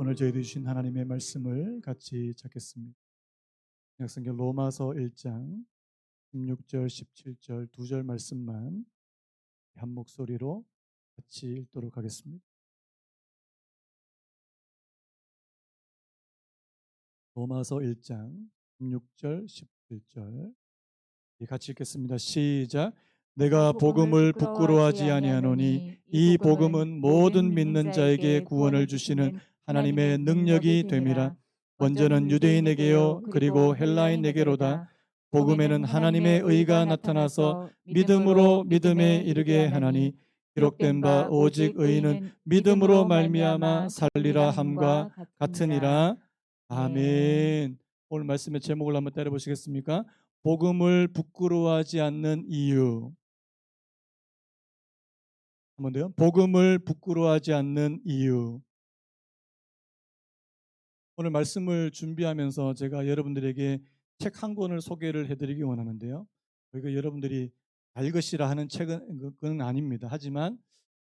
오늘 저희들이 주신 하나님의 말씀을 같이 찾겠습니다. 약성경 로마서 1장 16절 17절 두 절 말씀만 한 목소리로 같이 읽도록 하겠습니다. 로마서 1장 16절 17절 같이 읽겠습니다. 시작. 내가 복음을 부끄러워하지 아니하노니 이 복음은 모든 믿는 자에게 구원을 주시는 하나님의 능력이 됨이라. 먼저는 유대인에게요 그리고 헬라인에게로다. 복음에는 하나님의 의가 나타나서 믿음으로 믿음에 이르게 하나니 기록된 바 오직 의인은 믿음으로 말미암아 살리라 함과 같으니라. 아멘. 오늘 말씀의 제목을 한번 따라 보시겠습니까? 복음을 부끄러워하지 않는 이유. 한번 더요. 복음을 부끄러워하지 않는 이유. 오늘 말씀을 준비하면서 제가 여러분들에게 책 한 권을 소개를 해드리기 원하는데요. 이거 여러분들이 읽으시라 하는 책은 그건 아닙니다. 하지만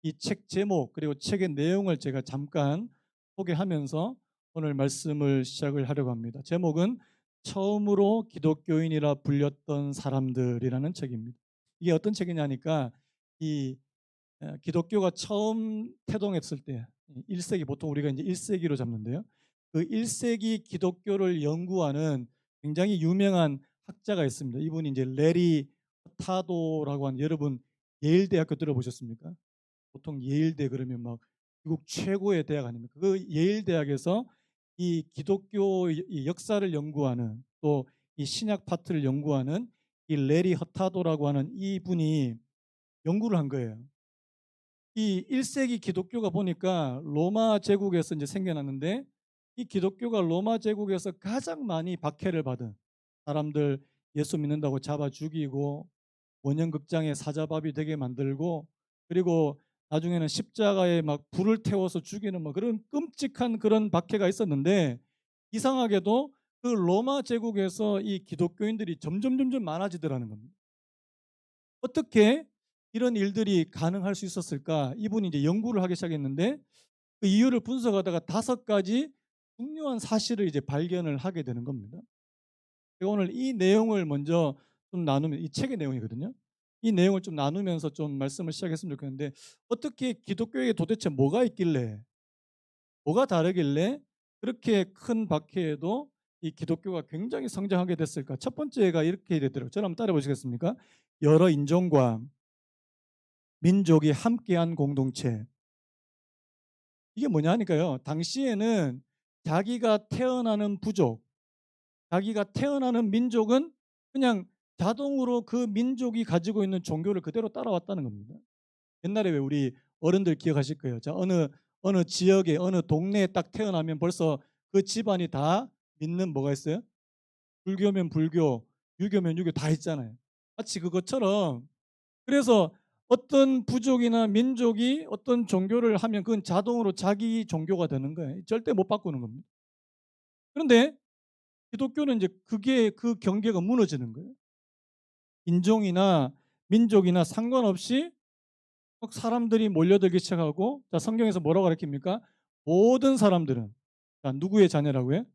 이 책 제목 그리고 책의 내용을 제가 잠깐 소개하면서 오늘 말씀을 시작을 하려고 합니다. 제목은 처음으로 기독교인이라 불렸던 사람들이라는 책입니다. 이게 어떤 책이냐니까 이 기독교가 처음 태동했을 때 1세기 보통 우리가 이제 1세기로 잡는데요. 그 1세기 기독교를 연구하는 굉장히 유명한 학자가 있습니다. 이분이 이제 레리 타도라고 하는 여러분 예일 대학교 들어보셨습니까? 보통 예일대 그러면 막 미국 최고의 대학 아닙니까? 그 예일 대학에서 이 기독교 이 역사를 연구하는 또 이 신약 파트를 연구하는 이 레리 허타도라고 하는 이분이 연구를 한 거예요. 이 1세기 기독교가 보니까 로마 제국에서 이제 생겨났는데 이 기독교가 로마 제국에서 가장 많이 박해를 받은 사람들 예수 믿는다고 잡아 죽이고 원형극장에 사자밥이 되게 만들고 그리고 나중에는 십자가에 막 불을 태워서 죽이는 뭐 그런 끔찍한 그런 박해가 있었는데 이상하게도 그 로마 제국에서 이 기독교인들이 점점 많아지더라는 겁니다. 어떻게 이런 일들이 가능할 수 있었을까? 이분이 이제 연구를 하기 시작했는데 그 이유를 분석하다가 5가지 중요한 사실을 이제 발견을 하게 되는 겁니다. 제가 오늘 이 내용을 먼저 좀 나누면 이 책의 내용이거든요. 이 내용을 좀 나누면서 좀 말씀을 시작했으면 좋겠는데 어떻게 기독교에 도대체 뭐가 있길래 뭐가 다르길래 그렇게 큰 박해에도 이 기독교가 굉장히 성장하게 됐을까? 첫 번째가 이렇게 되더라고요. 저를 한번 따라 보시겠습니까? 여러 인종과 민족이 함께한 공동체. 이게 뭐냐 하니까요. 당시에는 자기가 태어나는 부족, 자기가 태어나는 민족은 그냥 자동으로 그 민족이 가지고 있는 종교를 그대로 따라왔다는 겁니다. 옛날에 왜 우리 어른들 기억하실 거예요. 자, 어느 지역에 어느 동네에 딱 태어나면 벌써 그 집안이 다 믿는 뭐가 있어요? 불교면 불교, 유교면 유교 다 있잖아요. 마치 그것처럼 그래서 어떤 부족이나 민족이 어떤 종교를 하면 그건 자동으로 자기 종교가 되는 거예요. 절대 못 바꾸는 겁니다. 그런데 기독교는 이제 그게 그 경계가 무너지는 거예요. 인종이나 민족이나 상관없이 막 사람들이 몰려들기 시작하고 자 성경에서 뭐라고 가르칩니까? 모든 사람들은 자, 누구의 자녀라고요?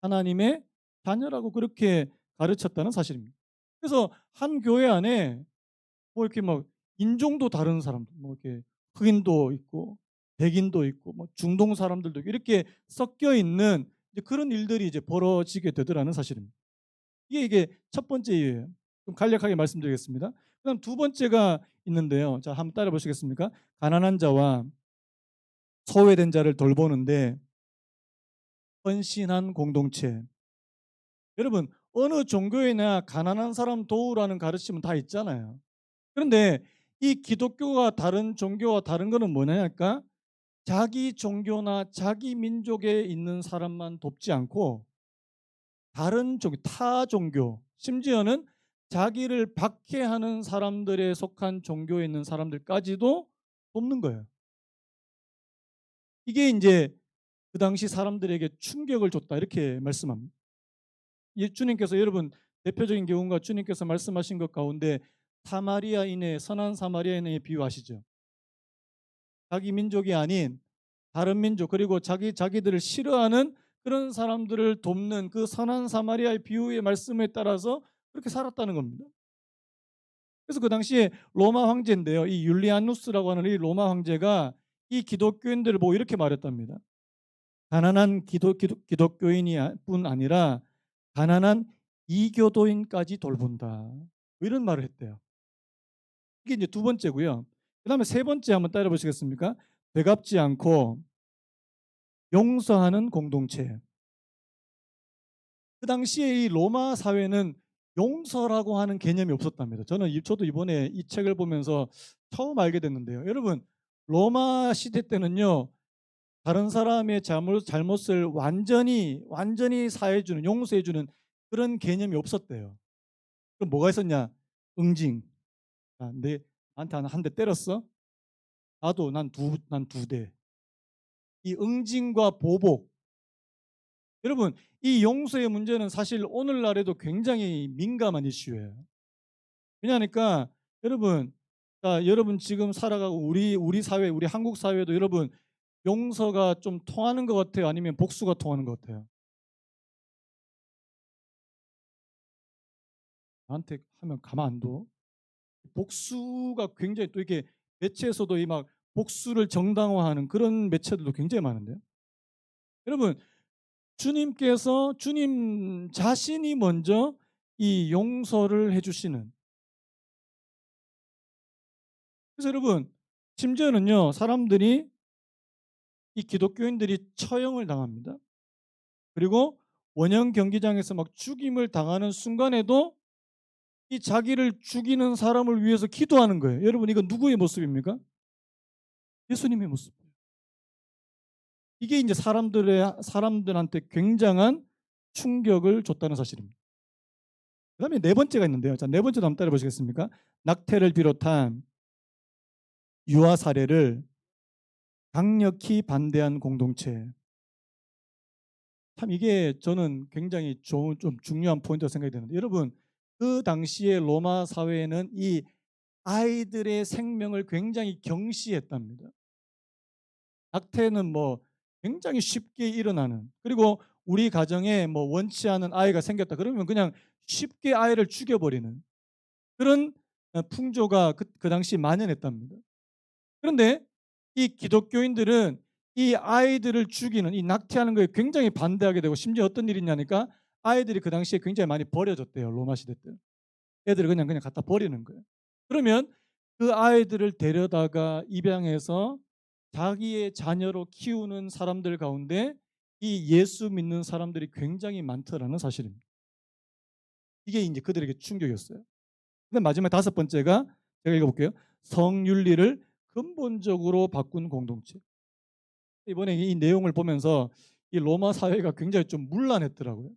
하나님의 자녀라고 그렇게 가르쳤다는 사실입니다. 그래서 한 교회 안에 뭐 이렇게 막 인종도 다른 사람들, 뭐 이렇게 흑인도 있고 백인도 있고 뭐 중동 사람들도 있고 이렇게 섞여 있는 이제 그런 일들이 이제 벌어지게 되더라는 사실입니다. 이게 첫 번째 이유예요. 좀 간략하게 말씀드리겠습니다. 그다음 두 번째가 있는데요. 자, 한번 따라 보시겠습니까? 가난한 자와 소외된 자를 돌보는데 헌신한 공동체. 여러분, 어느 종교에나 가난한 사람 도우라는 가르침은 다 있잖아요. 그런데 이 기독교가 다른 종교와 다른 거는 뭐냐니까 자기 종교나 자기 민족에 있는 사람만 돕지 않고 다른 종교, 타 종교, 심지어는 자기를 박해하는 사람들에 속한 종교에 있는 사람들까지도 돕는 거예요. 이게 이제 그 당시 사람들에게 충격을 줬다 이렇게 말씀합니다. 주님께서 여러분 대표적인 경우가 주님께서 말씀하신 것 가운데 사마리아인의 선한 사마리아인의 비유 아시죠? 자기 민족이 아닌 다른 민족 그리고 자기들을 싫어하는 그런 사람들을 돕는 그 선한 사마리아의 비유의 말씀에 따라서 그렇게 살았다는 겁니다. 그래서 그 당시에 로마 황제인데요. 이 율리아누스라고 하는 이 로마 황제가 이 기독교인들을 보고 이렇게 말했답니다. 가난한 기독교인이 뿐 아니라 가난한 이교도인까지 돌본다. 뭐 이런 말을 했대요. 이게 이제 두 번째고요. 그다음에 세 번째 한번 따라 보시겠습니까? 되갚지 않고 용서하는 공동체. 그 당시에 이 로마 사회는 용서라고 하는 개념이 없었답니다. 저도 이번에 이 책을 보면서 처음 알게 됐는데요. 여러분, 로마 시대 때는요. 다른 사람의 잘못을 완전히 사해 주는 용서해 주는 그런 개념이 없었대요. 그럼 뭐가 있었냐? 응징. 아, 나한테 한 대 때렸어? 나도 난 두 대. 이 응징과 보복. 여러분, 이 용서의 문제는 사실 오늘날에도 굉장히 민감한 이슈예요. 왜냐하니까 여러분, 여러분 지금 살아가고 우리 사회, 우리 한국 사회도 여러분 용서가 좀 통하는 것 같아요? 아니면 복수가 통하는 것 같아요? 나한테 하면 가만 안 둬. 복수가 굉장히 또 이렇게 매체에서도 이 막 복수를 정당화하는 그런 매체들도 굉장히 많은데요. 여러분, 주님 자신이 먼저 이 용서를 해주시는. 그래서 여러분, 심지어는요, 사람들이 이 기독교인들이 처형을 당합니다. 그리고 원형 경기장에서 막 죽임을 당하는 순간에도 이 자기를 죽이는 사람을 위해서 기도하는 거예요. 여러분, 이건 누구의 모습입니까? 예수님의 모습이에요. 이게 이제 사람들한테 굉장한 충격을 줬다는 사실입니다. 그다음에 네 번째가 있는데요. 자, 네 번째도 한번 따라 보시겠습니까? 낙태를 비롯한 유아 사례를 강력히 반대한 공동체. 참 이게 저는 굉장히 좀 중요한 포인트라고 생각이 되는데 여러분 그 당시에 로마 사회에는 이 아이들의 생명을 굉장히 경시했답니다. 낙태는 뭐 굉장히 쉽게 일어나는 그리고 우리 가정에 뭐 원치 않은 아이가 생겼다 그러면 그냥 쉽게 아이를 죽여버리는 그런 풍조가 그 당시 만연했답니다. 그런데 이 기독교인들은 이 아이들을 죽이는 이 낙태하는 거에 굉장히 반대하게 되고 심지어 어떤 일이 있냐니까 아이들이 그 당시에 굉장히 많이 버려졌대요. 로마 시대 때. 애들을 그냥 갖다 버리는 거예요. 그러면 그 아이들을 데려다가 입양해서 자기의 자녀로 키우는 사람들 가운데 이 예수 믿는 사람들이 굉장히 많더라는 사실입니다. 이게 이제 그들에게 충격이었어요. 근데 마지막 다섯 번째가 제가 읽어볼게요. 성윤리를 근본적으로 바꾼 공동체. 이번에 이 내용을 보면서 이 로마 사회가 굉장히 좀 문란했더라고요.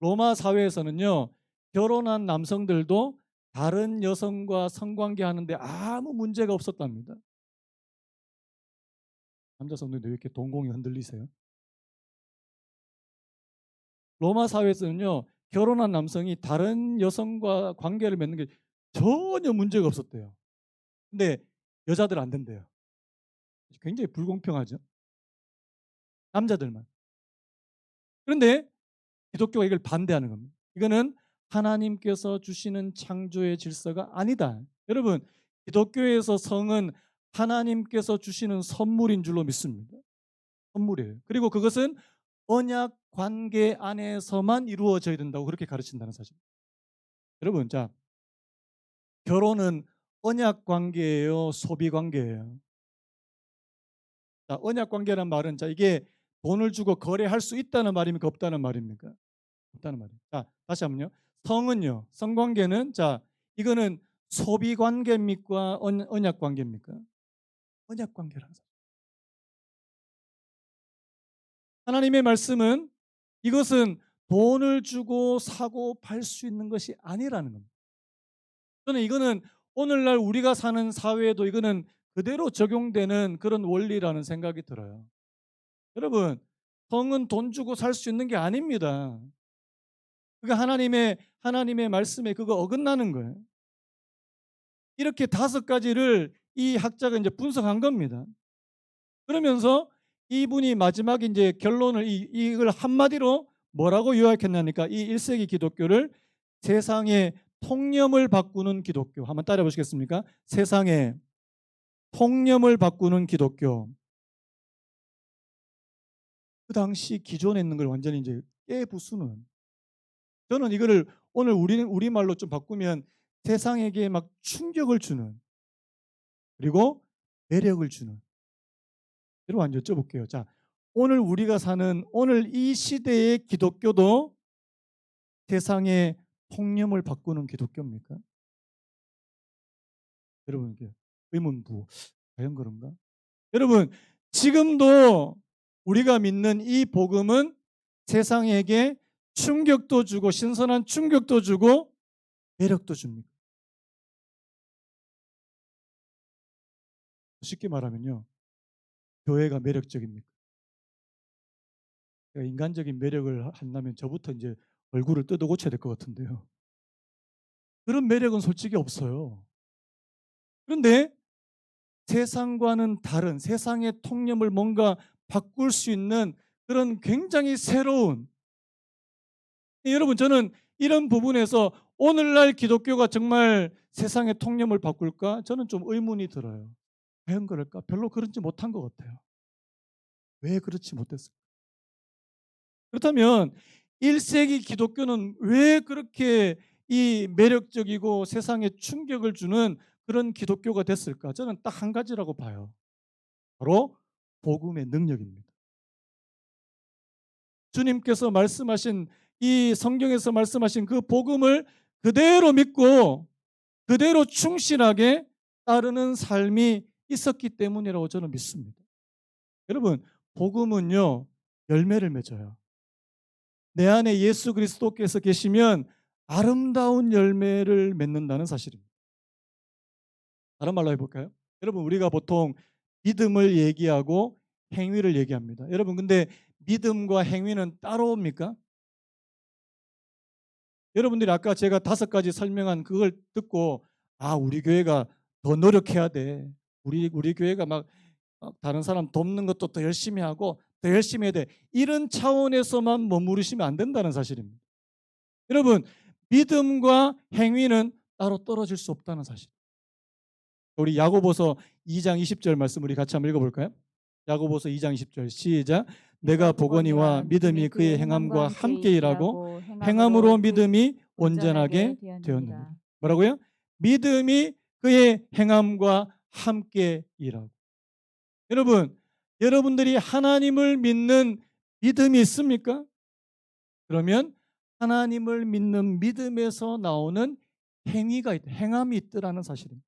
로마 사회에서는요, 결혼한 남성들도 다른 여성과 성관계 하는데 아무 문제가 없었답니다. 남자 성도들 왜 이렇게 동공이 흔들리세요? 로마 사회에서는요, 결혼한 남성이 다른 여성과 관계를 맺는 게 전혀 문제가 없었대요. 근데 여자들 안 된대요. 굉장히 불공평하죠. 남자들만. 그런데 기독교가 이걸 반대하는 겁니다. 이거는 하나님께서 주시는 창조의 질서가 아니다. 여러분, 기독교에서 성은 하나님께서 주시는 선물인 줄로 믿습니다. 선물이에요. 그리고 그것은 언약 관계 안에서만 이루어져야 된다고 그렇게 가르친다는 사실. 여러분, 자, 결혼은 언약 관계예요, 소비 관계예요. 자, 언약 관계란 말은 자, 이게 돈을 주고 거래할 수 있다는 말입니까, 없다는 말입니까? 없다는 말이에요. 자, 다시 한번요. 성은요. 성관계는 자, 이거는 소비 관계입니까? 언약 관계입니까? 언약 관계라는 사실. 하나님의 말씀은 이것은 돈을 주고 사고 팔 수 있는 것이 아니라는 겁니다. 저는 이거는 오늘날 우리가 사는 사회에도 이거는 그대로 적용되는 그런 원리라는 생각이 들어요. 여러분, 성은 돈 주고 살 수 있는 게 아닙니다. 그게 하나님의 말씀에 그거 어긋나는 거예요. 이렇게 다섯 가지를 이 학자가 이제 분석한 겁니다. 그러면서 이분이 마지막에 이제 결론을 이걸 한마디로 뭐라고 요약했냐니까 이 1세기 기독교를 세상의 통념을 바꾸는 기독교. 한번 따라해 보시겠습니까? 세상의 통념을 바꾸는 기독교. 그 당시 기존에 있는 걸 완전히 이제 깨부수는, 저는 이거를 오늘 우리말로 좀 바꾸면 세상에게 막 충격을 주는, 그리고 매력을 주는. 여러분 한번 여쭤볼게요. 자, 오늘 우리가 사는 오늘 이 시대의 기독교도 세상의 통념을 바꾸는 기독교입니까? 여러분 이게 의문부. 과연 그런가? 여러분 지금도 우리가 믿는 이 복음은 세상에게 충격도 주고 신선한 충격도 주고 매력도 줍니다. 쉽게 말하면요. 교회가 매력적입니까? 제가 인간적인 매력을 한다면 저부터 이제 얼굴을 뜯어 고쳐야 될 것 같은데요. 그런 매력은 솔직히 없어요. 그런데 세상과는 다른 세상의 통념을 뭔가 바꿀 수 있는 그런 굉장히 새로운, 여러분 저는 이런 부분에서 오늘날 기독교가 정말 세상의 통념을 바꿀까? 저는 좀 의문이 들어요. 과연 그럴까? 별로 그렇지 못한 것 같아요. 왜 그렇지 못했을까? 그렇다면 1세기 기독교는 왜 그렇게 이 매력적이고 세상에 충격을 주는 그런 기독교가 됐을까? 저는 딱 한 가지라고 봐요. 바로 복음의 능력입니다. 주님께서 말씀하신 이 성경에서 말씀하신 그 복음을 그대로 믿고 그대로 충실하게 따르는 삶이 있었기 때문이라고 저는 믿습니다. 여러분, 복음은요, 열매를 맺어요. 내 안에 예수 그리스도께서 계시면 아름다운 열매를 맺는다는 사실입니다. 다른 말로 해볼까요? 여러분, 우리가 보통 믿음을 얘기하고 행위를 얘기합니다. 여러분, 근데 믿음과 행위는 따로입니까? 여러분들이 아까 제가 5가지 설명한 그걸 듣고 우리 교회가 더 노력해야 돼. 우리 교회가 막 다른 사람 돕는 것도 더 열심히 하고 더 열심히 해야 돼. 이런 차원에서만 머무르시면 안 된다는 사실입니다. 여러분, 믿음과 행위는 따로 떨어질 수 없다는 사실. 우리 야고보서 2장 20절 말씀 우리 같이 한번 읽어볼까요? 야고보서 2장 20절 시작. 내가 보거니와 믿음이 그의 행함과 함께 일하고 행함으로 믿음이 온전하게 되었느니라. 뭐라고요? 믿음이 그의 행함과 함께 일하고. 여러분, 여러분들이 하나님을 믿는 믿음이 있습니까? 그러면 하나님을 믿는 믿음에서 나오는 행위가 있다, 행함이 있더라는 사실입니다.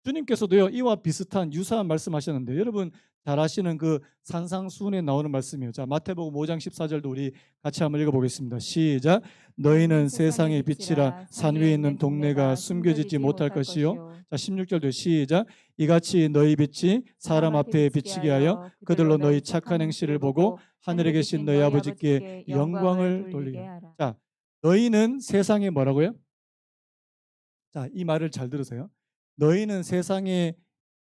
주님께서도요 이와 비슷한 유사한 말씀하셨는데 여러분 잘 아시는 그 산상수훈에 나오는 말씀이에요. 자, 마태복음 5장 14절도 우리 같이 한번 읽어보겠습니다. 시작. 너희는 세상의 빛이라 산 위에 있는 동네가 숨겨지지 못할 것이요. 자, 16절도 시작. 이같이 너희 빛이 사람 앞에 비치게 하여 그들로 너희 착한 행실을 보고 하늘에 계신 너희 아버지께 영광을 돌리게 하라. 자, 너희는 세상에 뭐라고요? 자, 이 말을 잘 들으세요. 너희는 세상의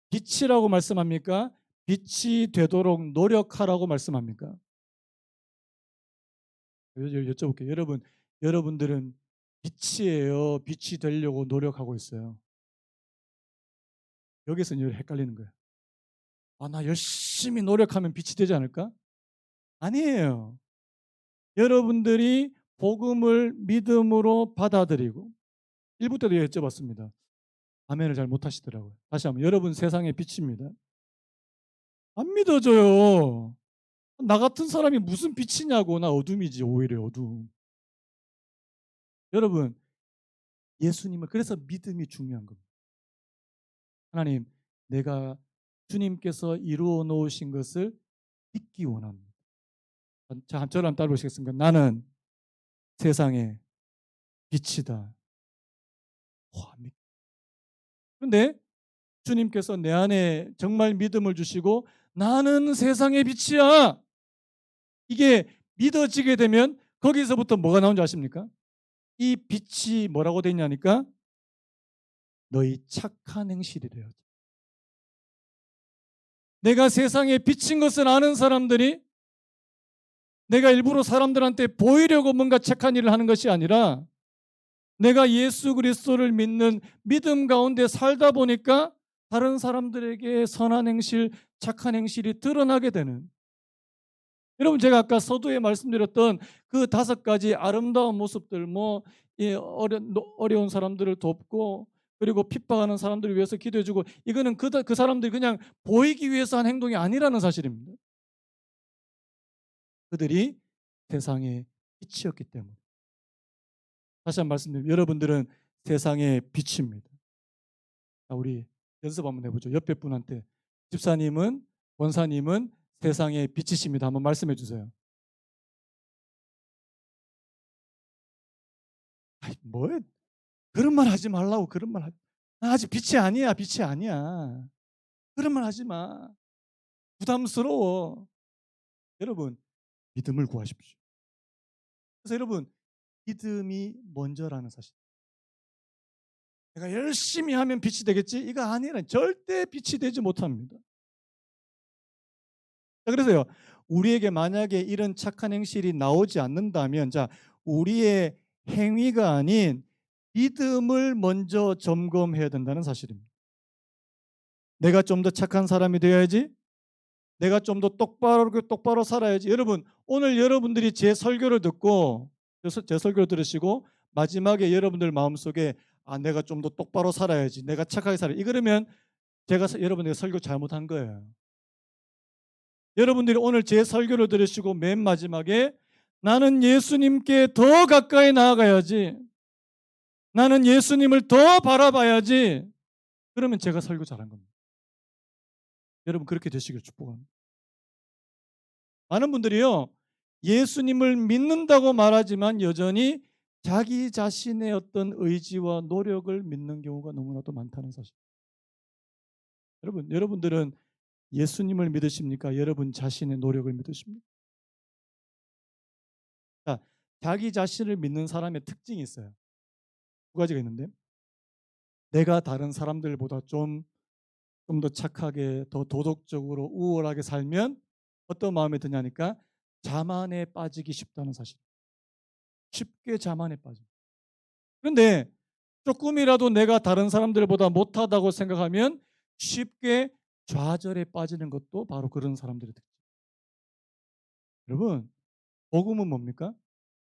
빛이라고 말씀합니까? 빛이 되도록 노력하라고 말씀합니까? 여쭤볼게요. 여러분들은 빛이에요? 빛이 되려고 노력하고 있어요? 여기서 이제 헷갈리는 거예요. 나 열심히 노력하면 빛이 되지 않을까? 아니에요. 여러분들이 복음을 믿음으로 받아들이고 1부 때도 여쭤봤습니다. 아멘을 잘 못하시더라고요. 다시 한번 여러분 세상의 빛입니다. 안 믿어져요. 나 같은 사람이 무슨 빛이냐고. 나 어둠이지. 오히려 어둠. 여러분 예수님은 그래서 믿음이 중요한 겁니다. 하나님, 내가 주님께서 이루어 놓으신 것을 믿기 원합니다. 자, 저를 한번 따라 보시겠습니까? 나는 세상의 빛이다. 그런데 주님께서 내 안에 정말 믿음을 주시고 나는 세상의 빛이야. 이게 믿어지게 되면 거기서부터 뭐가 나온 줄 아십니까? 이 빛이 뭐라고 되냐니까 너희 착한 행실이래요. 내가 세상에 비친 것을 아는 사람들이 내가 일부러 사람들한테 보이려고 뭔가 착한 일을 하는 것이 아니라 내가 예수 그리스도를 믿는 믿음 가운데 살다 보니까 다른 사람들에게 선한 행실, 착한 행실이 드러나게 되는, 여러분 제가 아까 서두에 말씀드렸던 그 5가지 아름다운 모습들, 어려운 사람들을 돕고 그리고 핍박하는 사람들을 위해서 기도해 주고, 이거는 그 사람들이 그냥 보이기 위해서 한 행동이 아니라는 사실입니다. 그들이 세상의 빛이었기 때문에. 다시 한번 말씀드리면 여러분들은 세상의 빛입니다. 자, 우리 연습 한번 해보죠. 옆에 분한테, 집사님은, 원사님은 세상의 빛이십니다. 한번 말씀해 주세요. 아이, 뭐 그런 말 하지 말라고. 그런 말 나 아직 빛이 아니야. 빛이 아니야. 그런 말 하지 마. 부담스러워. 여러분, 믿음을 구하십시오. 그래서 여러분, 믿음이 먼저라는 사실. 내가 열심히 하면 빛이 되겠지? 이거 아니라 절대 빛이 되지 못합니다. 자, 그래서요, 우리에게 만약에 이런 착한 행실이 나오지 않는다면, 자, 우리의 행위가 아닌 믿음을 먼저 점검해야 된다는 사실입니다. 내가 좀 더 착한 사람이 되어야지. 내가 좀 더 똑바로 살아야지. 여러분, 오늘 여러분들이 제 설교를 듣고, 제 설교를 들으시고 마지막에 여러분들 마음속에 내가 좀 더 똑바로 살아야지. 내가 착하게 살아야지. 이러면 제가 여러분에게 설교 잘못한 거예요. 여러분들이 오늘 제 설교를 들으시고 맨 마지막에 나는 예수님께 더 가까이 나아가야지. 나는 예수님을 더 바라봐야지. 그러면 제가 설교 잘한 겁니다. 여러분 그렇게 되시길 축복합니다. 많은 분들이요, 예수님을 믿는다고 말하지만 여전히 자기 자신의 어떤 의지와 노력을 믿는 경우가 너무나도 많다는 사실. 여러분들은 예수님을 믿으십니까? 여러분 자신의 노력을 믿으십니까? 자, 자기 자신을 믿는 사람의 특징이 있어요. 2가지가 있는데, 내가 다른 사람들보다 좀 더 착하게, 더 도덕적으로 우월하게 살면 어떤 마음이 드냐니까 자만에 빠지기 쉽다는 사실. 쉽게 자만에 빠져. 그런데 조금이라도 내가 다른 사람들보다 못하다고 생각하면 쉽게 좌절에 빠지는 것도 바로 그런 사람들의 특징. 여러분, 복음은 뭡니까?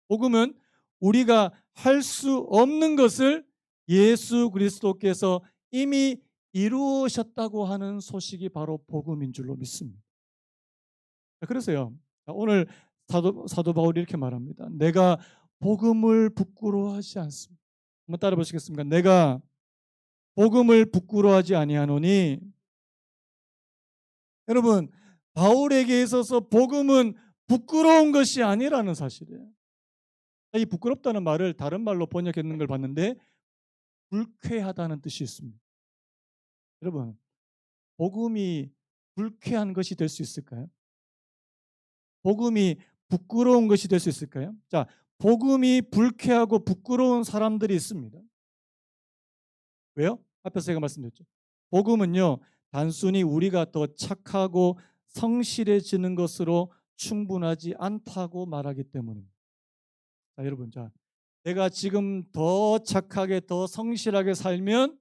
복음은 우리가 할 수 없는 것을 예수 그리스도께서 이미 이루셨다고 하는 소식이 바로 복음인 줄로 믿습니다. 그래서요, 오늘 사도 바울이 이렇게 말합니다. 내가 복음을 부끄러워하지 않습니다. 한번 따라 보시겠습니까? 내가 복음을 부끄러워하지 아니하노니. 여러분, 바울에게 있어서 복음은 부끄러운 것이 아니라는 사실이에요. 이 부끄럽다는 말을 다른 말로 번역했는 걸 봤는데 불쾌하다는 뜻이 있습니다. 여러분, 복음이 불쾌한 것이 될 수 있을까요? 복음이 부끄러운 것이 될 수 있을까요? 자, 복음이 불쾌하고 부끄러운 사람들이 있습니다. 왜요? 앞에서 제가 말씀드렸죠. 복음은요, 단순히 우리가 더 착하고 성실해지는 것으로 충분하지 않다고 말하기 때문입니다. 자, 여러분, 내가 지금 더 착하게, 더 성실하게 살면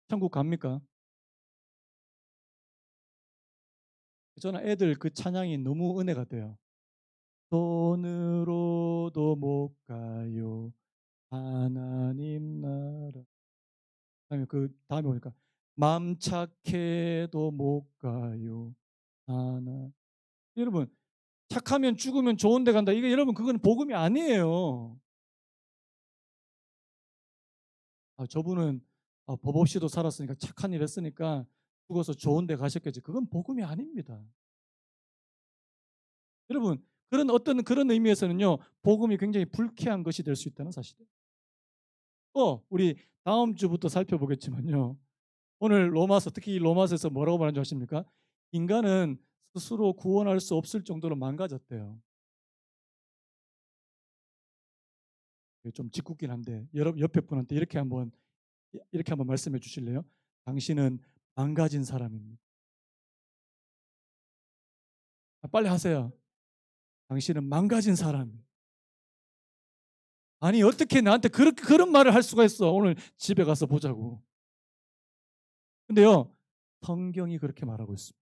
천국 갑니까? 저는 애들 그 찬양이 너무 은혜가 돼요. 돈으로도 못 가요, 하나님 나라. 그다음에 그 다음에 보니까 맘 착해도 못 가요, 하나. 여러분, 착하면 죽으면 좋은 데 간다. 이게 여러분 그건 복음이 아니에요. 저분은 법 없이도 살았으니까 착한 일 했으니까 죽어서 좋은 데 가셨겠지. 그건 복음이 아닙니다. 여러분, 그런 의미에서는요, 복음이 굉장히 불쾌한 것이 될 수 있다는 사실이에요. 또 우리 다음 주부터 살펴보겠지만요. 오늘 로마서, 특히 로마서에서 뭐라고 말하는 줄 아십니까? 인간은 스스로 구원할 수 없을 정도로 망가졌대요. 좀 짓궂긴 한데 여러분 옆에 분한테 이렇게 한번 말씀해 주실래요? 당신은 망가진 사람입니다. 빨리 하세요. 당신은 망가진 사람이에요. 아니 어떻게 나한테 그런 말을 할 수가 있어. 오늘 집에 가서 보자고. 근데요, 성경이 그렇게 말하고 있습니다.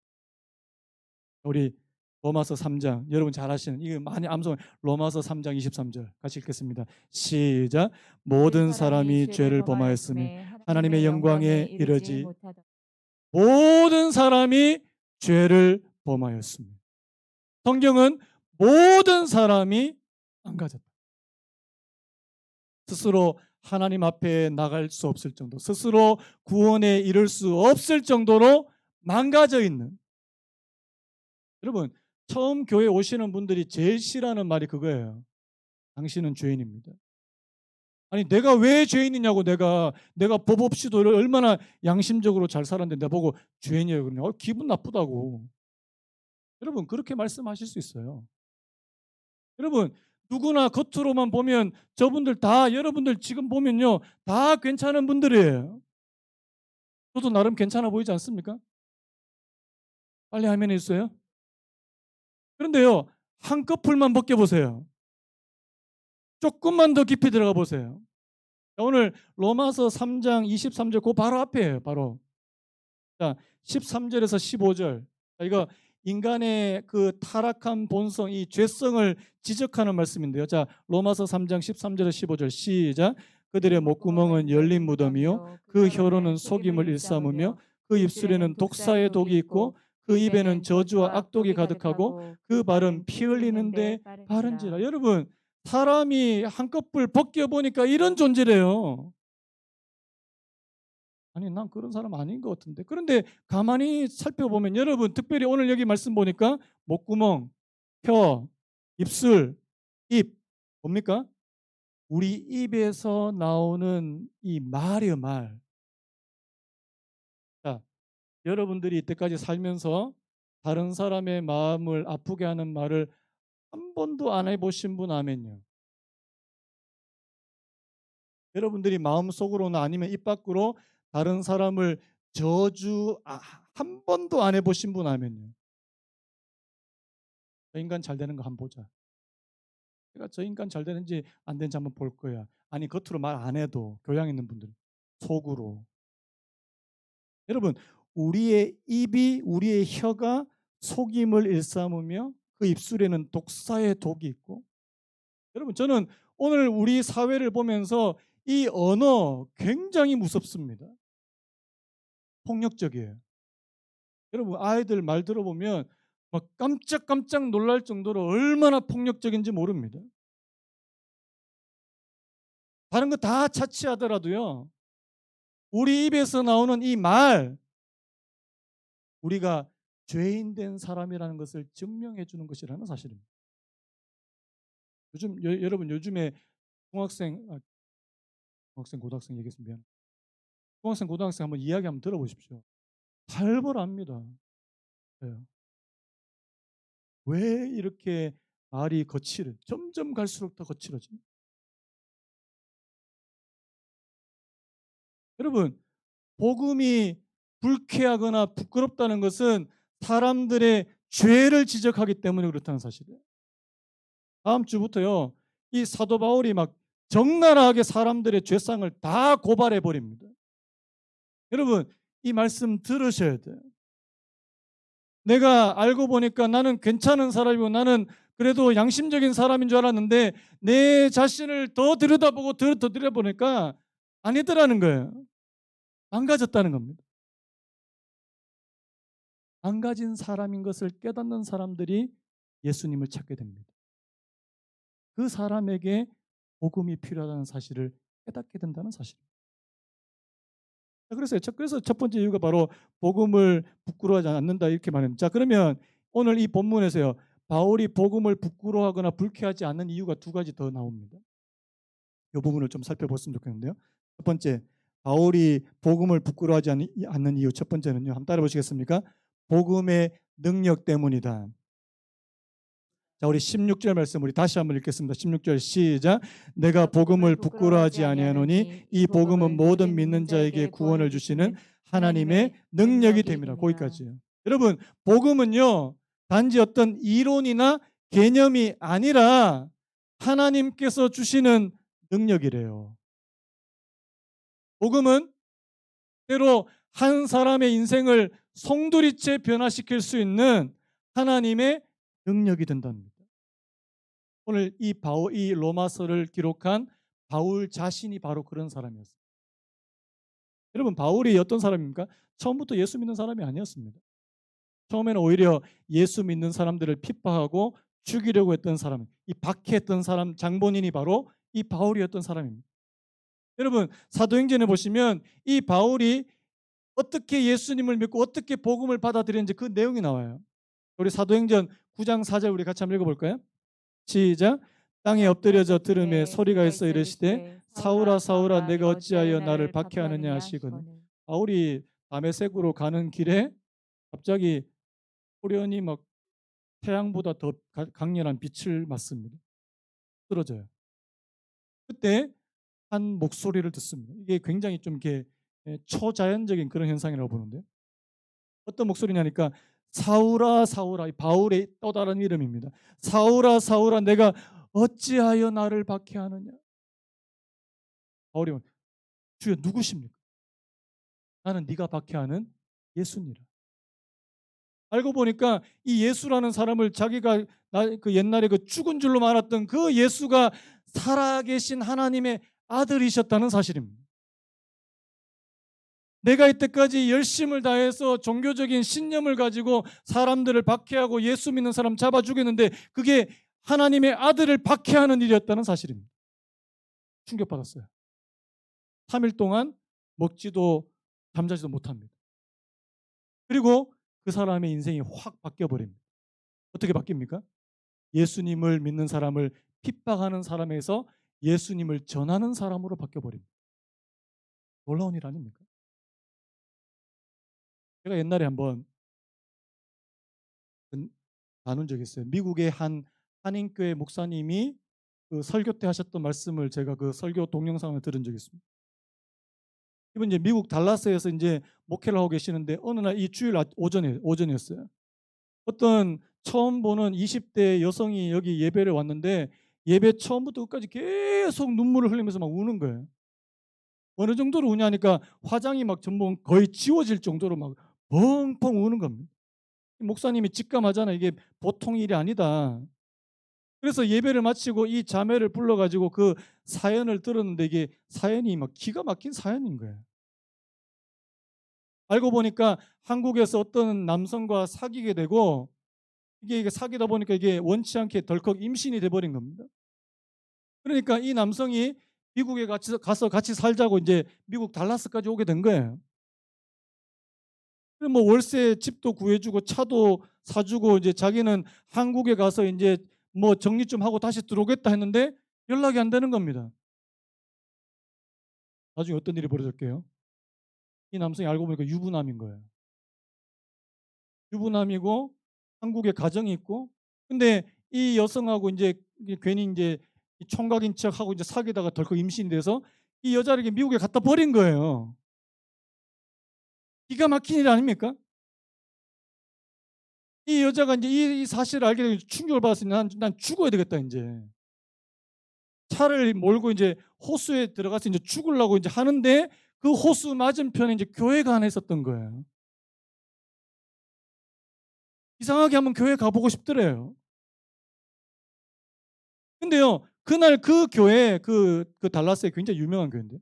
우리 로마서 3장, 여러분 잘 아시는, 이거 많이 암송, 로마서 3장 23절 같이 읽겠습니다. 시작. 모든 사람이 죄를 범하였으니 하나님의 영광에 이르지 모든 사람이 죄를 범하였습니다. 성경은 모든 사람이 망가졌다. 스스로 하나님 앞에 나갈 수 없을 정도, 스스로 구원에 이를 수 없을 정도로 망가져 있는. 여러분, 처음 교회 오시는 분들이 제일 싫어하는 말이 그거예요. 당신은 죄인입니다. 아니 내가 왜 죄인이냐고. 내가 법 없이도 얼마나 양심적으로 잘 살았는데 내보고 죄인이에요 그러냐. 기분 나쁘다고. 여러분 그렇게 말씀하실 수 있어요. 여러분 누구나 겉으로만 보면 저분들 다, 여러분들 지금 보면요 다 괜찮은 분들이에요. 저도 나름 괜찮아 보이지 않습니까? 빨리 화면에 있어요. 그런데요 한꺼풀만 벗겨보세요. 조금만 더 깊이 들어가 보세요. 오늘 로마서 3장 23절 그 바로 앞에예요. 바로 자 13절에서 15절. 이거 인간의 그 타락한 본성, 이 죄성을 지적하는 말씀인데요. 자 로마서 3장 13절에서 15절 시작. 그들의 목구멍은 열린 무덤이요 그 혀로는 속임을 일삼으며 그 입술에는 독사의 독이 있고 그 입에는 저주와 악독이 가득하고 그 발은 피 흘리는데 바른지라. 여러분 사람이 한꺼풀 벗겨보니까 이런 존재래요. 아니 난 그런 사람 아닌 것 같은데. 그런데 가만히 살펴보면 여러분 특별히 오늘 여기 말씀 보니까 목구멍, 혀, 입술, 입 뭡니까? 우리 입에서 나오는 이 말이요 말. 자, 여러분들이 이때까지 살면서 다른 사람의 마음을 아프게 하는 말을 한 번도 안 해보신 분 아멘요. 여러분들이 마음속으로나 아니면 입 밖으로 다른 사람을 한 번도 안 해보신 분 아면요. 저 인간 잘 되는 거 한번 보자. 내가 저 인간 잘 되는지 안 되는지 한번 볼 거야. 아니 겉으로 말 안 해도 교양 있는 분들 속으로. 여러분 우리의 입이, 우리의 혀가 속임을 일삼으며 그 입술에는 독사의 독이 있고. 여러분 저는 오늘 우리 사회를 보면서 이 언어 굉장히 무섭습니다. 폭력적이에요. 여러분 아이들 말 들어보면 막 깜짝깜짝 놀랄 정도로 얼마나 폭력적인지 모릅니다. 다른 거 다 차치하더라도요 우리 입에서 나오는 이 말, 우리가 죄인 된 사람이라는 것을 증명해 주는 것이라는 사실입니다. 여러분 요즘에 중학생 고등학생 얘기했으면 중학생 고등학생 한번 이야기 한번 들어보십시오. 살벌합니다. 네. 왜 이렇게 말이 점점 갈수록 더 거칠어집니다. 여러분 복음이 불쾌하거나 부끄럽다는 것은 사람들의 죄를 지적하기 때문에 그렇다는 사실이에요. 다음 주부터요 이 사도 바울이 막 적나라하게 사람들의 죄상을 다 고발해 버립니다. 여러분 이 말씀 들으셔야 돼요. 내가 알고 보니까 나는 괜찮은 사람이고 나는 그래도 양심적인 사람인 줄 알았는데 내 자신을 더 들여다보고 더 들여다보니까 아니더라는 거예요. 망가졌다는 겁니다. 망가진 사람인 것을 깨닫는 사람들이 예수님을 찾게 됩니다. 그 사람에게 복음이 필요하다는 사실을 깨닫게 된다는 사실입니다. 그래서 첫 번째 이유가 바로 복음을 부끄러워하지 않는다 이렇게 말합니다. 자 그러면 오늘 이 본문에서요 바울이 복음을 부끄러워하거나 불쾌하지 않는 이유가 두 가지 더 나옵니다. 이 부분을 좀 살펴봤으면 좋겠는데요. 첫 번째 바울이 복음을 부끄러워하지 않는 이유 첫 번째는요. 한번 따라 보시겠습니까? 복음의 능력 때문이다. 자 우리 16절 말씀 우리 다시 한번 읽겠습니다. 16절 시작. 내가 복음을 부끄러워하지 아니하노니 이 복음은 모든 믿는 자에게 구원을 주시는 하나님의 능력이 됨이라. 거기까지요. 여러분 복음은요 단지 어떤 이론이나 개념이 아니라 하나님께서 주시는 능력이래요. 복음은 때로 한 사람의 인생을 송두리째 변화시킬 수 있는 하나님의 능력이 된답니다. 오늘 이 로마서를 기록한 바울 자신이 바로 그런 사람이었어요. 여러분, 바울이 어떤 사람입니까? 처음부터 예수 믿는 사람이 아니었습니다. 처음에는 오히려 예수 믿는 사람들을 핍박하고 죽이려고 했던 사람, 이 박해했던 사람, 장본인이 바로 이 바울이었던 사람입니다. 여러분, 사도행전에 보시면 이 바울이 어떻게 예수님을 믿고 어떻게 복음을 받아들였는지 그 내용이 나와요. 우리 사도행전 9장 4절 우리 같이 한번 읽어볼까요? 시작. 땅에 엎드려져 들음에 소리가 있어 이르시되 사울아 사울아 내가 어찌하여 나를 박해하느냐 하시거늘. 바울이 다메섹으로 가는 길에 갑자기 호련히 막 태양보다 더 강렬한 빛을 맞습니다. 쓰러져요. 그때 한 목소리를 듣습니다. 이게 굉장히 좀 이렇게 초자연적인 그런 현상이라고 보는데, 어떤 목소리냐니까 사울아 사울아, 바울의 또 다른 이름입니다. 사울아 사울아 내가 어찌하여 나를 박해하느냐. 바울이 주여 누구십니까? 나는 네가 박해하는 예수니라. 알고 보니까 이 예수라는 사람을 자기가 그 옛날에 그 죽은 줄로 알았던 그 예수가 살아계신 하나님의 아들이셨다는 사실입니다. 내가 이때까지 열심을 다해서 종교적인 신념을 가지고 사람들을 박해하고 예수 믿는 사람 잡아 죽였는데 그게 하나님의 아들을 박해하는 일이었다는 사실입니다. 충격받았어요. 3일 동안 먹지도 잠자지도 못합니다. 그리고 그 사람의 인생이 확 바뀌어버립니다. 어떻게 바뀝니까? 예수님을 믿는 사람을 핍박하는 사람에서 예수님을 전하는 사람으로 바뀌어버립니다. 놀라운 일 아닙니까? 제가 옛날에 한번 나눈 적이 있어요. 미국의 한 한인교회 목사님이 그 설교 때 하셨던 말씀을 제가 그 설교 동영상을 들은 적이 있습니다. 이분 이제 미국 달라스에서 이제 목회를 하고 계시는데 어느 날 이 주일 오전이었어요. 어떤 처음 보는 20대 여성이 여기 예배를 왔는데 예배 처음부터 끝까지 계속 눈물을 흘리면서 막 우는 거예요. 어느 정도로 우냐니까 화장이 막 전부 거의 지워질 정도로 막 펑펑 우는 겁니다. 목사님이 직감하잖아요. 이게 보통 일이 아니다. 그래서 예배를 마치고 이 자매를 불러가지고 그 사연을 들었는데 이게 사연이 막 기가 막힌 사연인 거예요. 알고 보니까 한국에서 어떤 남성과 사귀게 되고 이게 사귀다 보니까 이게 원치 않게 덜컥 임신이 돼버린 겁니다. 그러니까 이 남성이 미국에 가서 같이 살자고 이제 미국 달라스까지 오게 된 거예요. 뭐 월세 집도 구해주고 차도 사주고 이제 자기는 한국에 가서 이제 뭐 정리 좀 하고 다시 들어오겠다 했는데 연락이 안 되는 겁니다. 나중에 어떤 일이 벌어졌게요? 이 남성이 알고 보니까 유부남인 거예요. 유부남이고 한국에 가정이 있고, 근데 이 여성하고 이제 괜히 이제 총각인 척하고 이제 사귀다가 덜컥 임신이 돼서 이 여자를 미국에 갖다 버린 거예요. 기가 막힌 일 아닙니까? 이 여자가 이제 이 사실을 알게 되고 충격을 받았으니 난 죽어야 되겠다 이제. 차를 몰고 이제 호수에 들어가서 이제 죽으려고 이제 하는데 그 호수 맞은편에 이제 교회가 하나 있었던 거예요. 이상하게 한번 교회 가보고 싶더래요. 근데요, 그날 그 교회, 그 달라스에 굉장히 유명한 교회인데,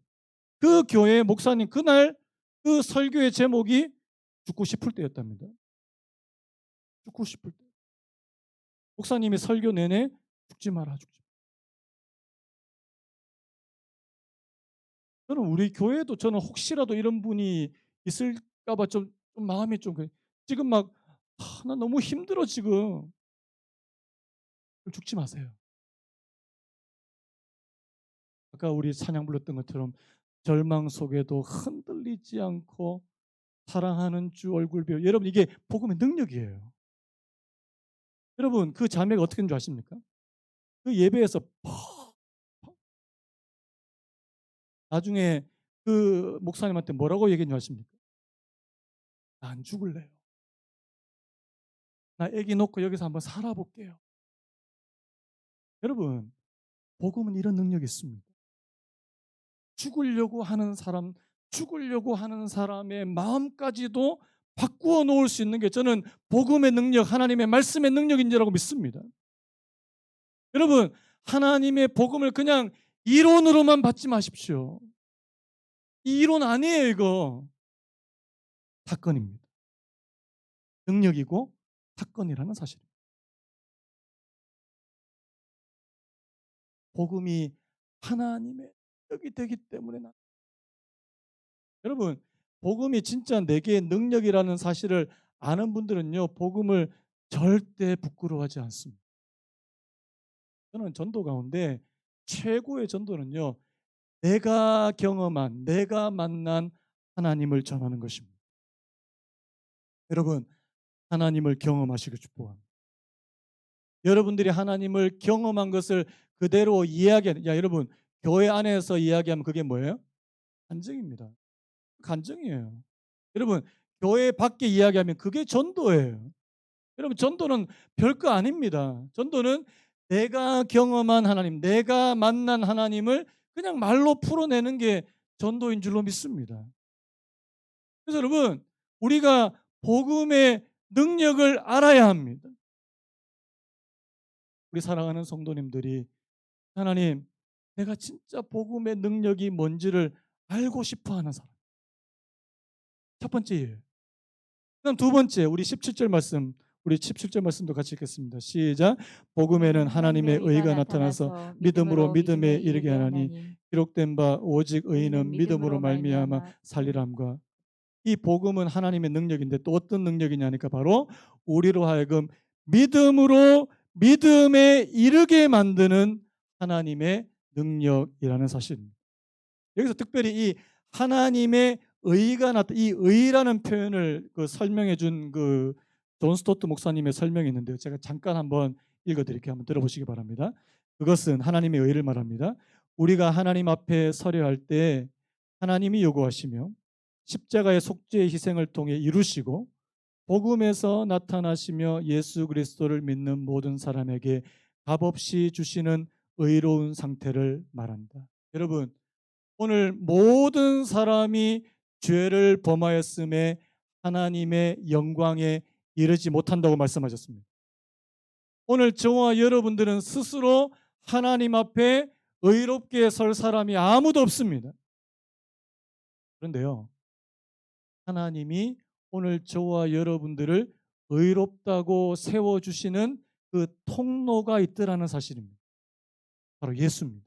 그 교회 목사님, 그날 그 설교의 제목이 죽고 싶을 때였답니다. 죽고 싶을 때. 목사님이 설교 내내 죽지 마라, 죽지 마라. 저는 우리 교회도 저는 혹시라도 이런 분이 있을까봐 좀 마음이 좀 지금 막 나 너무 힘들어 지금. 죽지 마세요. 아까 우리 찬양 불렀던 것처럼 절망 속에도 흔들리지 않고 사랑하는 주 얼굴 배우. 여러분 이게 복음의 능력이에요. 여러분 그 자매가 어떻게 된 줄 아십니까? 그 예배에서 나중에 그 목사님한테 뭐라고 얘기한 줄 아십니까? 나 안 죽을래요. 나 아기 놓고 여기서 한번 살아볼게요. 여러분, 복음은 이런 능력이 있습니다. 죽으려고 하는 사람, 죽으려고 하는 사람의 마음까지도 바꾸어 놓을 수 있는 게 저는 복음의 능력, 하나님의 말씀의 능력인지라고 믿습니다. 여러분, 하나님의 복음을 그냥 이론으로만 받지 마십시오. 이 이론 아니에요, 이거. 사건입니다. 능력이고 사건이라는 사실입니다. 복음이 하나님의 능력이 되기 때문에 여러분, 복음이 진짜 내게 능력이라는 사실을 아는 분들은요, 복음을 절대 부끄러워하지 않습니다. 저는 전도 가운데 최고의 전도는요, 내가 경험한, 내가 만난 하나님을 전하는 것입니다. 여러분, 하나님을 경험하시길 축복합니다. 여러분들이 하나님을 경험한 것을 그대로 이야기하는, 여러분, 교회 안에서 이야기하면 그게 뭐예요? 간증입니다. 간증이에요. 여러분, 교회 밖에 이야기하면 그게 전도예요. 여러분, 전도는 별거 아닙니다. 전도는 내가 경험한 하나님, 내가 만난 하나님을 그냥 말로 풀어내는 게 전도인 줄로 믿습니다. 그래서 여러분, 우리가 복음의 능력을 알아야 합니다. 우리 사랑하는 성도님들이 하나님, 내가 진짜 복음의 능력이 뭔지를 알고 싶어하는 사람. 첫 번째예요. 그다음 두 번째, 우리 17절 말씀, 우리 17절 말씀도 같이 읽겠습니다. 시작. 복음에는 하나님의 의가 나타나서 믿음으로 믿음에 이르게 하나니 기록된 바 오직 의인은 믿음으로 말미암아 살리람과. 이 복음은 하나님의 능력인데 또 어떤 능력이냐니까 바로 우리로 하여금 믿음으로 믿음에 이르게 만드는 하나님의 능력이라는 사실입니다. 여기서 특별히 이 하나님의 의가 이 의라는 표현을 설명해 준 존 스토트 목사님의 설명이 있는데요. 제가 잠깐 한번 읽어드릴게요. 한번 들어보시기 바랍니다. 그것은 하나님의 의를 말합니다. 우리가 하나님 앞에 서려 할 때 하나님이 요구하시며 십자가의 속죄의 희생을 통해 이루시고 복음에서 나타나시며 예수 그리스도를 믿는 모든 사람에게 값없이 주시는 의로운 상태를 말한다. 여러분, 오늘 모든 사람이 죄를 범하였음에 하나님의 영광에 이르지 못한다고 말씀하셨습니다. 오늘 저와 여러분들은 스스로 하나님 앞에 의롭게 설 사람이 아무도 없습니다. 그런데요, 하나님이 오늘 저와 여러분들을 의롭다고 세워주시는 그 통로가 있더라는 사실입니다. 바로 예수입니다.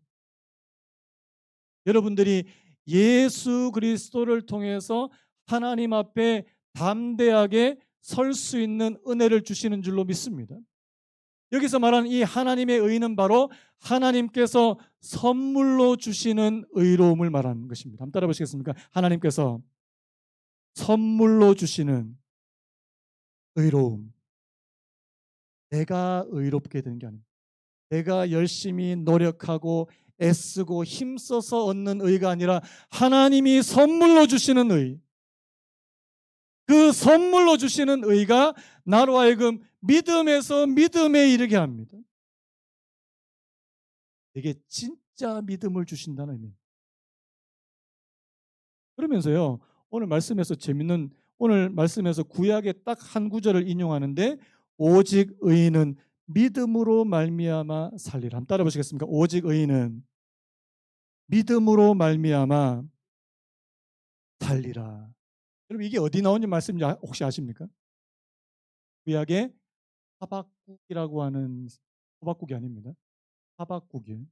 여러분들이 예수 그리스도를 통해서 하나님 앞에 담대하게 설 수 있는 은혜를 주시는 줄로 믿습니다. 여기서 말하는 이 하나님의 의는 바로 하나님께서 선물로 주시는 의로움을 말하는 것입니다. 한번 따라 보시겠습니까? 하나님께서 선물로 주시는 의로움. 내가 의롭게 되는 게 아닙니다. 내가 열심히 노력하고 애쓰고 힘써서 얻는 의가 아니라 하나님이 선물로 주시는 의. 그 선물로 주시는 의가 나로 하여금 믿음에서 믿음에 이르게 합니다. 이게 진짜 믿음을 주신다는 의미입니다. 그러면서요, 오늘 말씀에서 구약의 딱 한 구절을 인용하는데 오직 의인은 믿음으로 말미암아 살리라. 한번 따라 보시겠습니까? 오직 의인은 믿음으로 말미암아 살리라. 여러분, 이게 어디 나오는 말씀인지 혹시 아십니까? 구약의 하박국이라고 하는, 하박국이 아닙니다. 하박국이에요.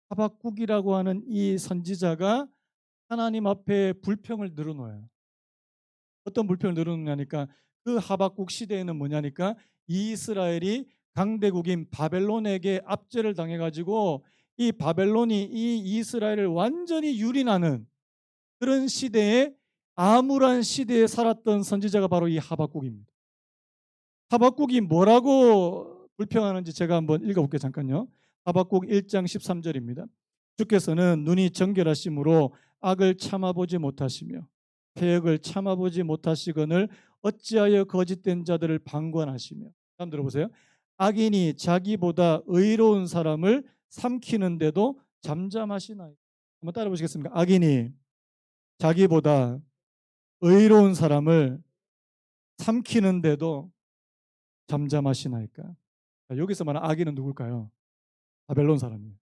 하박국이라고 하는 이 선지자가 하나님 앞에 불평을 늘어놓아요. 어떤 불평을 늘어놓냐니까 그 하박국 시대에는 뭐냐니까 이스라엘이 강대국인 바벨론에게 압제를 당해가지고 이 바벨론이 이 이스라엘을 완전히 유린하는 그런 시대에, 암울한 시대에 살았던 선지자가 바로 이 하박국입니다. 하박국이 뭐라고 불평하는지 제가 한번 읽어볼게요. 잠깐요. 하박국 1장 13절입니다. 주께서는 눈이 정결하심으로 악을 참아보지 못하시며 패역을 참아보지 못하시거늘 어찌하여 거짓된 자들을 방관하시며. 다음 들어보세요. 악인이 자기보다 의로운 사람을 삼키는데도 잠잠하시나이까. 한번 따라 보시겠습니까? 악인이 자기보다 의로운 사람을 삼키는데도 잠잠하시나이까. 자, 여기서 말하는 악인은 누굴까요? 바벨론 사람이에요.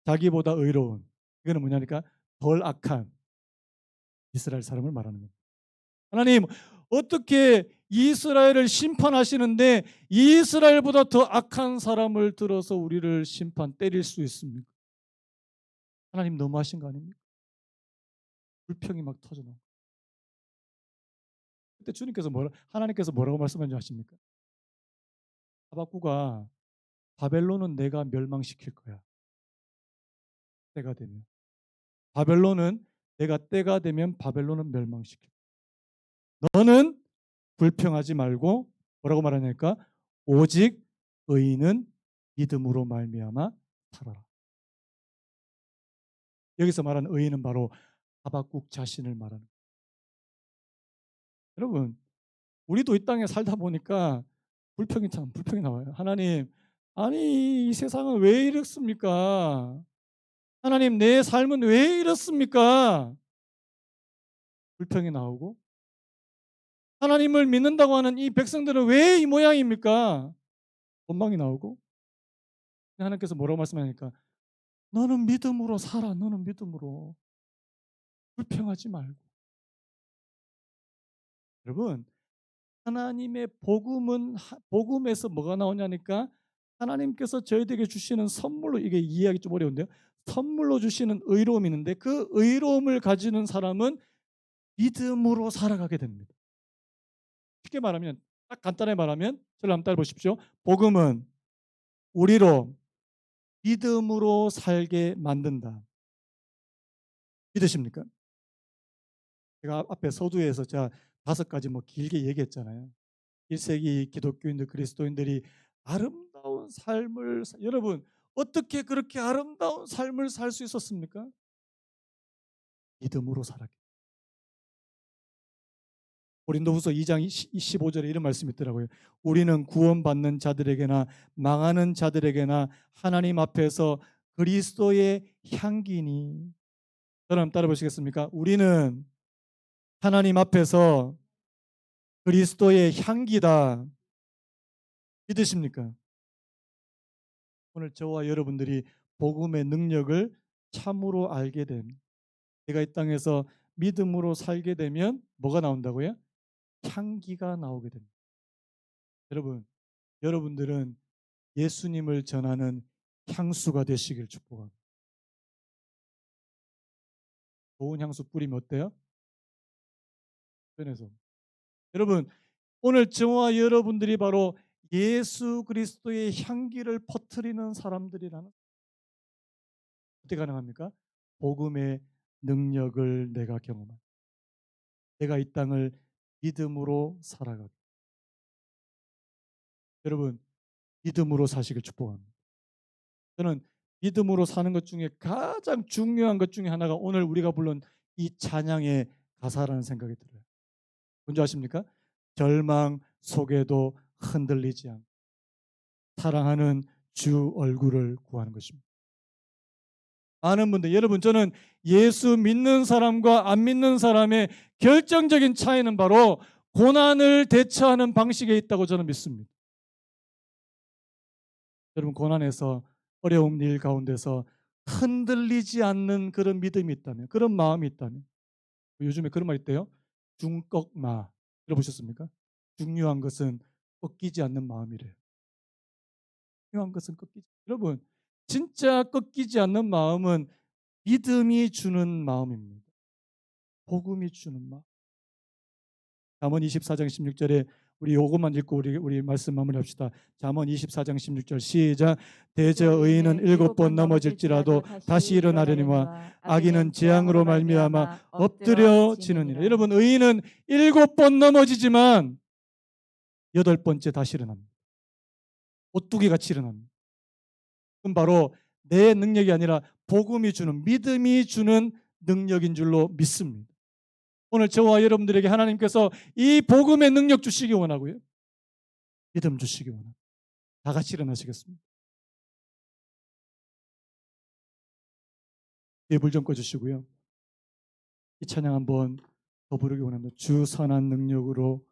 자기보다 의로운. 이거는 뭐냐니까 덜 악한 이스라엘 사람을 말하는 겁니다. 하나님, 어떻게 이스라엘을 심판하시는데 이스라엘보다 더 악한 사람을 들어서 우리를 심판 때릴 수 있습니까? 하나님 너무하신 거 아닙니까? 불평이 막 터져나오고. 그때 주님께서 하나님께서 뭐라고 말씀하는지 아십니까? 하박구가 바벨론은 내가 멸망시킬 거야. 때가 되면. 바벨론은 내가 때가 되면 바벨론은 멸망시킬 거야. 너는 불평하지 말고 뭐라고 말하냐니까 오직 의인은 믿음으로 말미암아 살아라. 여기서 말하는 의인은 바로 하박국 자신을 말하는 거예요. 여러분, 우리도 이 땅에 살다 보니까 불평이 나와요. 하나님, 아니 이 세상은 왜 이렇습니까? 하나님, 내 삶은 왜 이렇습니까? 불평이 나오고, 하나님을 믿는다고 하는 이 백성들은 왜 이 모양입니까? 원망이 나오고, 하나님께서 뭐라고 말씀하니까 너는 믿음으로 살아. 너는 믿음으로. 불평하지 말고. 여러분, 하나님의 복음에서 뭐가 나오냐니까 하나님께서 저희들에게 주시는 선물로, 이게 이해하기 좀 어려운데요. 선물로 주시는 의로움이 있는데 그 의로움을 가지는 사람은 믿음으로 살아가게 됩니다. 쉽게 말하면, 딱 간단하게 말하면, 저를 한번 따라 보십시오. 복음은 우리로 믿음으로 살게 만든다. 믿으십니까? 제가 앞에 서두에서 제가 5가지 뭐 길게 얘기했잖아요. 1세기 기독교인들, 그리스도인들이 아름다운 삶을 여러분, 어떻게 그렇게 아름다운 삶을 살 수 있었습니까? 믿음으로 살았기. 고린도후서 2장 15절에 이런 말씀이 있더라고요. 우리는 구원받는 자들에게나 망하는 자들에게나 하나님 앞에서 그리스도의 향기니. 저를 한번 따라 보시겠습니까? 우리는 하나님 앞에서 그리스도의 향기다. 믿으십니까? 오늘 저와 여러분들이 복음의 능력을 참으로 알게 됨. 내가 이 땅에서 믿음으로 살게 되면 뭐가 나온다고요? 향기가 나오게 됩니다. 여러분, 여러분들은 예수님을 전하는 향수가 되시길 축복합니다. 좋은 향수 뿌리면 어때요? 변해서. 여러분, 오늘 저와 여러분들이 바로 예수 그리스도의 향기를 퍼뜨리는 사람들이라는. 어떻게 가능합니까? 복음의 능력을 내가 경험한. 내가 이 땅을 믿음으로 살아가고. 여러분, 믿음으로 사시길 축복합니다. 저는 믿음으로 사는 것 중에 가장 중요한 것 중에 하나가 오늘 우리가 부른 이 찬양의 가사라는 생각이 들어요. 뭔지 아십니까? 절망 속에도 흔들리지 않고 사랑하는 주 얼굴을 구하는 것입니다. 많은 분들, 여러분, 저는 예수 믿는 사람과 안 믿는 사람의 결정적인 차이는 바로 고난을 대처하는 방식에 있다고 저는 믿습니다. 여러분, 고난에서 어려운 일 가운데서 흔들리지 않는 그런 믿음이 있다면, 그런 마음이 있다면, 요즘에 그런 말 있대요. 중꺾마. 들어보셨습니까? 중요한 것은 꺾이지 않는 마음이래요. 중요한 것은 꺾이지. 여러분, 진짜 꺾이지 않는 마음은 믿음이 주는 마음입니다. 복음이 주는 마음. 잠언 24장 16절에 우리 요것만 읽고 우리 말씀 마무리합시다. 잠언 24장 16절 시작. 대저 의인은 7번 넘어질지라도 다시 일어나려니와 악인은 재앙으로 말미암아 엎드려지느니라. 여러분, 의인은 7번 넘어지지만 8번째 다시 일어납니다. 오뚜기 같이 일어납니다. 그럼 바로 내 능력이 아니라 복음이 주는, 믿음이 주는 능력인 줄로 믿습니다. 오늘 저와 여러분들에게 하나님께서 이 복음의 능력 주시기 원하고요. 믿음 주시기 원합니다. 다 같이 일어나시겠습니다. 예, 불 좀 꺼주시고요. 이 찬양 한번 더 부르기 원합니다. 주 선한 능력으로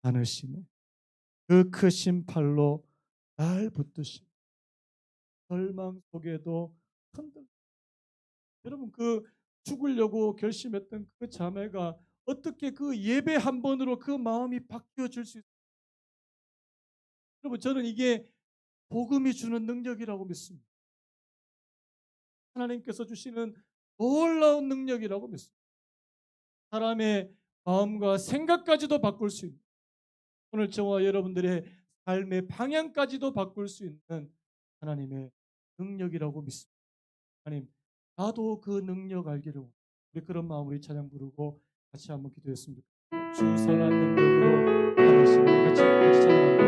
안으시네. 그 크신 팔로 날 붙드시네. 절망 속에도 흔들. 여러분, 그 죽으려고 결심했던 그 자매가 어떻게 그 예배 한 번으로 그 마음이 바뀌어질 수 있어요? 여러분, 저는 이게 복음이 주는 능력이라고 믿습니다. 하나님께서 주시는 놀라운 능력이라고 믿습니다. 사람의 마음과 생각까지도 바꿀 수 있는, 오늘 저와 여러분들의 삶의 방향까지도 바꿀 수 있는 하나님의 능력이라고 믿습니다. 하나님, 나도 그 능력 알기를 원합니다. 우리 그런 마음으로 이 찬양 부르고 같이 한번 기도했습니다. 주 선한 능력으로 하나님 같이 찬양합니다.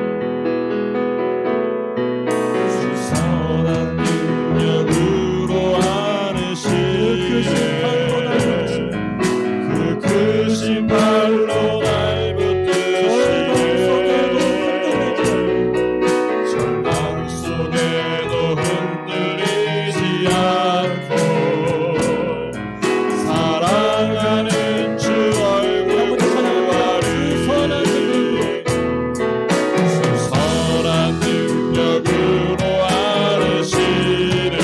주 선한 능력으로 안으시네. 그 크신 팔로 날 붙드시네. 절망 속에도 흔들리지 않고 사랑하는 주 얼굴 보아리. 주 선한 능력으로 안으시네.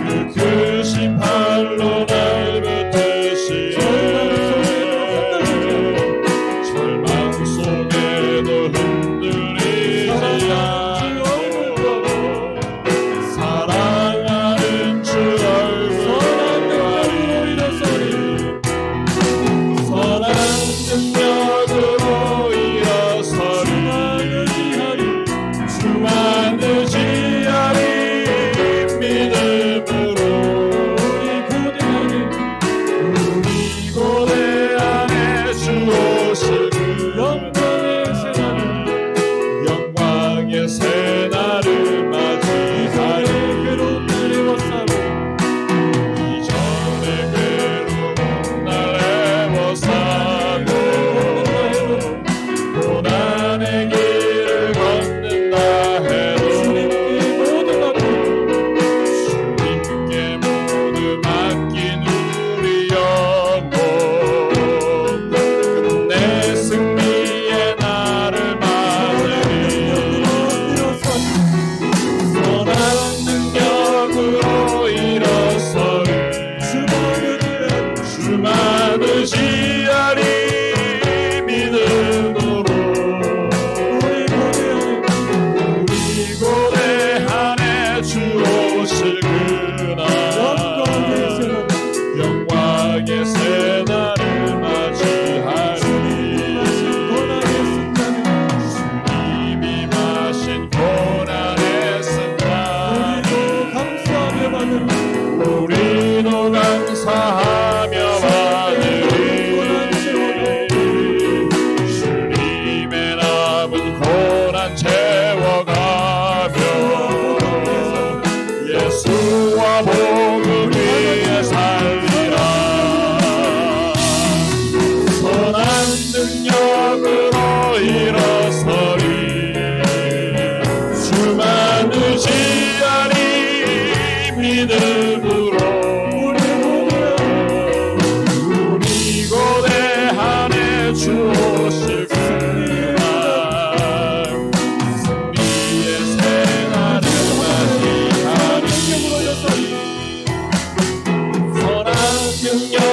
그 크신 팔로 날 붙드시네. 절망 속에도 흔들리지 않고 사랑하는 주 얼굴 보아리. 선한 능력으로 일어서리. 주만 의지하리. 믿음으로 우리 고대 안에 주 오실 그 영광의 새날을 맞이하리. 이전에 괴로운 날 애워싸고 고난의 길을 걷는다 해도 주님께 모두 맡긴 우리 영혼, 끝내 승리의 날을 맞으리. 선한 능력으로 일어서리. 주만 의지하리. 믿음으로 우리 고대한에 주 오실 그날 영광의 새날을 맞이하리. 주님이 마신 고난의 승단 우리도 감사하며 받으리. 주님의 남은 고난 채워가며 예수와 복음 위에 살리라. 선한 능력으로 일어서리. 주만 의지하리. 믿음으로 우리 고대한에 주 오실 그날 승리의 새날을 맞이하리. 선한 능력